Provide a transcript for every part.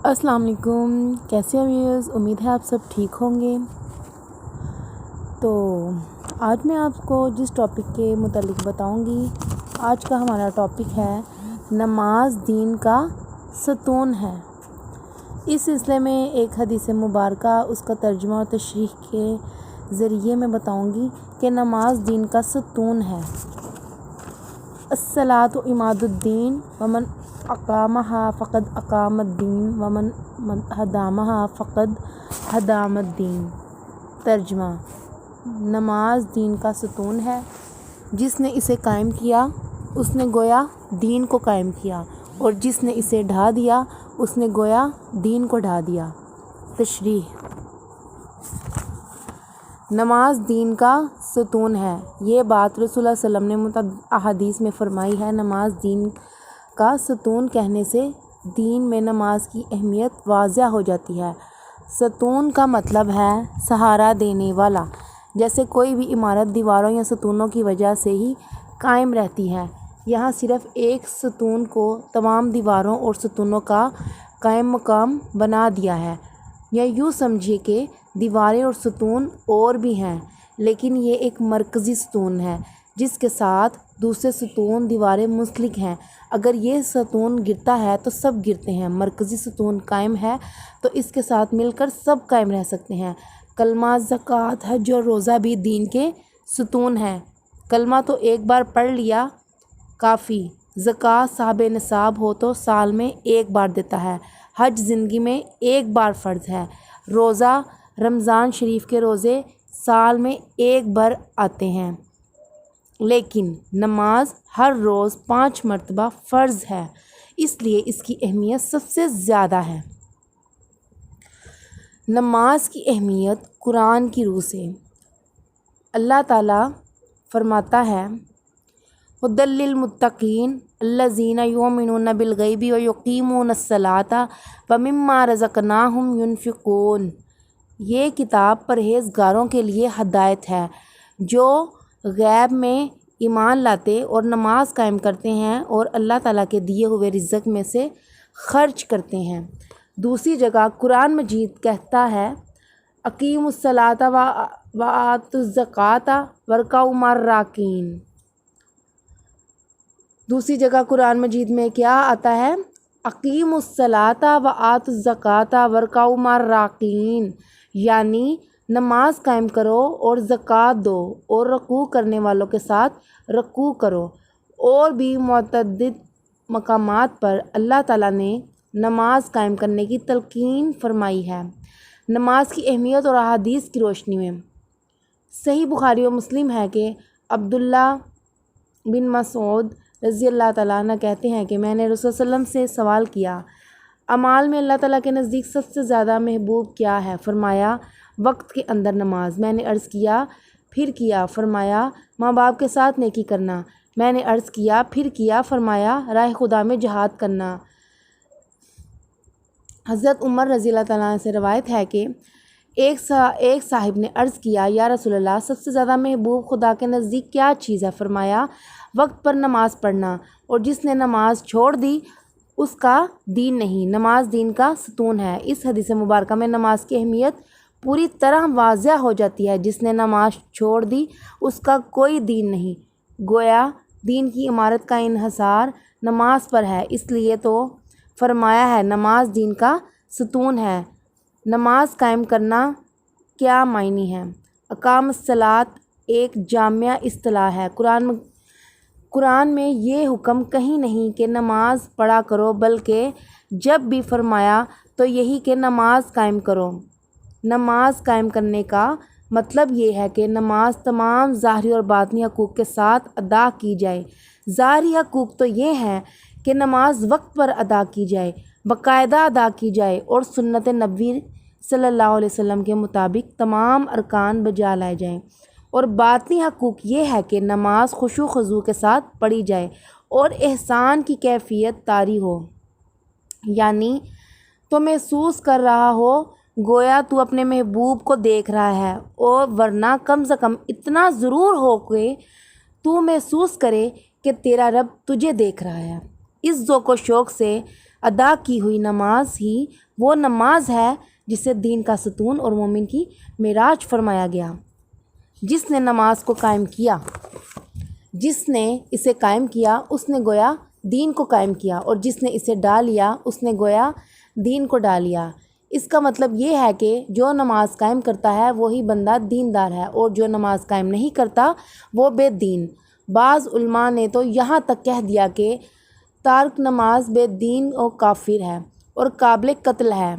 السلام علیکم، کیسے ہیں ویئرز؟ امید ہے آپ سب ٹھیک ہوں گے۔ تو آج میں آپ کو جس ٹاپک کے متعلق بتاؤں گی، آج کا ہمارا ٹاپک ہے نماز دین کا ستون ہے۔ اس سلسلے میں ایک حدیث مبارکہ، اس کا ترجمہ اور تشریح کے ذریعے میں بتاؤں گی کہ نماز دین کا ستون ہے۔ الصلاۃ عماد الدین ومن اقامہا فقد اقام الدین ومن ہدامہا فقد ہدام الدین۔ ترجمہ: نماز دین کا ستون ہے، جس نے اسے قائم کیا اس نے گویا دین کو قائم کیا، اور جس نے اسے ڈھا دیا اس نے گویا دین کو ڈھا دیا۔ تشریح: نماز دین کا ستون ہے، یہ بات رسول اللہ صلی اللہ علیہ وسلم نے متعدد احادیث میں فرمائی ہے۔ نماز دین کا ستون کہنے سے دین میں نماز کی اہمیت واضح ہو جاتی ہے۔ ستون کا مطلب ہے سہارا دینے والا، جیسے کوئی بھی عمارت دیواروں یا ستونوں کی وجہ سے ہی قائم رہتی ہے۔ یہاں صرف ایک ستون کو تمام دیواروں اور ستونوں کا قائم مقام بنا دیا ہے، یا یوں سمجھیے کہ دیواریں اور ستون اور بھی ہیں، لیکن یہ ایک مرکزی ستون ہے جس کے ساتھ دوسرے ستون دیواریں منسلک ہیں۔ اگر یہ ستون گرتا ہے تو سب گرتے ہیں۔ مرکزی ستون قائم ہے تو اس کے ساتھ مل کر سب قائم رہ سکتے ہیں۔ کلمہ، زکوٰۃ، حج اور روزہ بھی دین کے ستون ہیں۔ کلمہ تو ایک بار پڑھ لیا کافی، زکوٰۃ صاحب نصاب ہو تو سال میں ایک بار دیتا ہے، حج زندگی میں ایک بار فرض ہے، روزہ رمضان شریف کے روزے سال میں ایک بار آتے ہیں، لیکن نماز ہر روز 5 مرتبہ فرض ہے، اس لیے اس کی اہمیت سب سے زیادہ ہے۔ نماز کی اہمیت قرآن کی روح سے۔ اللہ تعالیٰ فرماتا ہے: ھدی للمتقین الذین یؤمنون بالغیب ویقیمون الصلاۃ ومما رزقناہم ینفقون۔ یہ کتاب پرہیزگاروں کے لیے ہدایت ہے، جو غیب میں ایمان لاتے اور نماز قائم کرتے ہیں اور اللہ تعالیٰ کے دیے ہوئے رزق میں سے خرچ کرتے ہیں۔ دوسری جگہ قرآن مجید کہتا ہے: اقیموا الصلاۃ وآتوا الزکوٰۃ وارکعوا مع الراکعین۔ دوسری جگہ قرآن مجید میں کیا آتا ہے؟ اقیموا الصلاۃ وآتوا الزکوٰۃ وارکعوا مع الراکعین، یعنی نماز قائم کرو اور زکوٰۃ دو اور رکوع کرنے والوں کے ساتھ رکوع کرو۔ اور بھی متعدد مقامات پر اللہ تعالیٰ نے نماز قائم کرنے کی تلقین فرمائی ہے۔ نماز کی اہمیت اور احادیث کی روشنی میں صحیح بخاری و مسلم ہے کہ عبداللہ بن مسعود رضی اللہ تعالیٰ عنہ کہتے ہیں کہ میں نے رسول صلی اللہ علیہ وسلم سے سوال کیا، اعمال میں اللہ تعالیٰ کے نزدیک سب سے زیادہ محبوب کیا ہے؟ فرمایا، وقت کے اندر نماز۔ میں نے عرض کیا، پھر کیا؟ فرمایا، ماں باپ کے ساتھ نیکی کرنا۔ میں نے عرض کیا، پھر کیا؟ فرمایا، راہ خدا میں جہاد کرنا۔ حضرت عمر رضی اللہ تعالیٰ عنہ سے روایت ہے کہ ایک صاحب نے عرض کیا، یا رسول اللہ، سب سے زیادہ محبوب خدا کے نزدیک کیا چیز ہے؟ فرمایا، وقت پر نماز پڑھنا، اور جس نے نماز چھوڑ دی اس کا دین نہیں۔ نماز دین کا ستون ہے۔ اس حدیث مبارکہ میں نماز کی اہمیت پوری طرح واضح ہو جاتی ہے۔ جس نے نماز چھوڑ دی اس کا کوئی دین نہیں، گویا دین کی عمارت کا انحصار نماز پر ہے۔ اس لیے تو فرمایا ہے نماز دین کا ستون ہے۔ نماز قائم کرنا کیا معنی ہے؟ اقام الصلاۃ ایک جامع اصطلاح ہے۔ قرآن میں یہ حکم کہیں نہیں کہ نماز پڑھا کرو، بلکہ جب بھی فرمایا تو یہی کہ نماز قائم کرو۔ نماز قائم کرنے کا مطلب یہ ہے کہ نماز تمام ظاہری اور باطنی حقوق کے ساتھ ادا کی جائے۔ ظاہری حقوق تو یہ ہیں کہ نماز وقت پر ادا کی جائے، باقاعدہ ادا کی جائے اور سنت نبوی صلی اللہ علیہ وسلم کے مطابق تمام ارکان بجا لائے جائیں۔ اور باطنی حقوق یہ ہے کہ نماز خشوع و خضوع کے ساتھ پڑھی جائے اور احسان کی کیفیت طاری ہو، یعنی تو محسوس کر رہا ہو گویا تو اپنے محبوب کو دیکھ رہا ہے، اور ورنہ کم سے کم اتنا ضرور ہو کہ تو محسوس کرے کہ تیرا رب تجھے دیکھ رہا ہے۔ اس ذوق و شوق سے ادا کی ہوئی نماز ہی وہ نماز ہے جسے دین کا ستون اور مومن کی معراج فرمایا گیا۔ جس نے نماز کو قائم کیا، جس نے اسے قائم کیا اس نے گویا دین کو قائم کیا، اور جس نے اسے ڈال لیا اس نے گویا دین کو ڈال لیا۔ اس کا مطلب یہ ہے کہ جو نماز قائم کرتا ہے وہی بندہ دیندار ہے، اور جو نماز قائم نہیں کرتا وہ بے دین۔ بعض علماء نے تو یہاں تک کہہ دیا کہ تارک نماز بے دین و کافر ہے اور قابل قتل ہے۔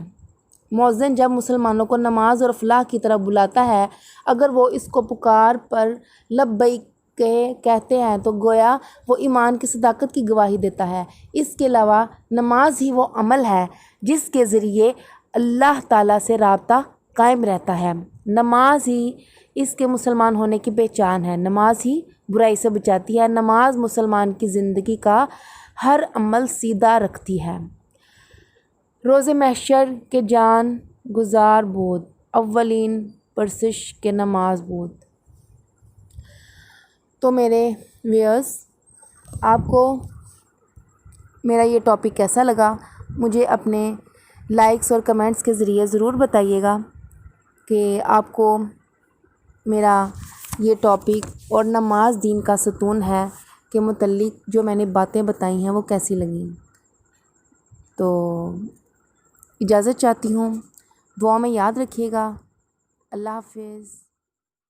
مؤذن جب مسلمانوں کو نماز اور فلاح کی طرف بلاتا ہے، اگر وہ اس کو پکار پر لبیک کہتے ہیں تو گویا وہ ایمان کی صداقت کی گواہی دیتا ہے۔ اس کے علاوہ نماز ہی وہ عمل ہے جس کے ذریعے اللہ تعالیٰ سے رابطہ قائم رہتا ہے۔ نماز ہی اس کے مسلمان ہونے کی پہچان ہے۔ نماز ہی برائی سے بچاتی ہے۔ نماز مسلمان کی زندگی کا ہر عمل سیدھا رکھتی ہے۔ روز محشر کے جان گزار بود، اولین پرسش کے نماز بود۔ تو میرے ویئرز، آپ کو میرا یہ ٹاپک کیسا لگا؟ مجھے اپنے لائکس اور کمنٹس کے ذریعے ضرور بتائیے گا کہ آپ کو میرا یہ ٹاپک اور نماز دین کا ستون ہے کے متعلق جو میں نے باتیں بتائی ہیں وہ کیسی لگیں۔ تو اجازت چاہتی ہوں، دعا میں یاد رکھیے گا۔ اللہ حافظ۔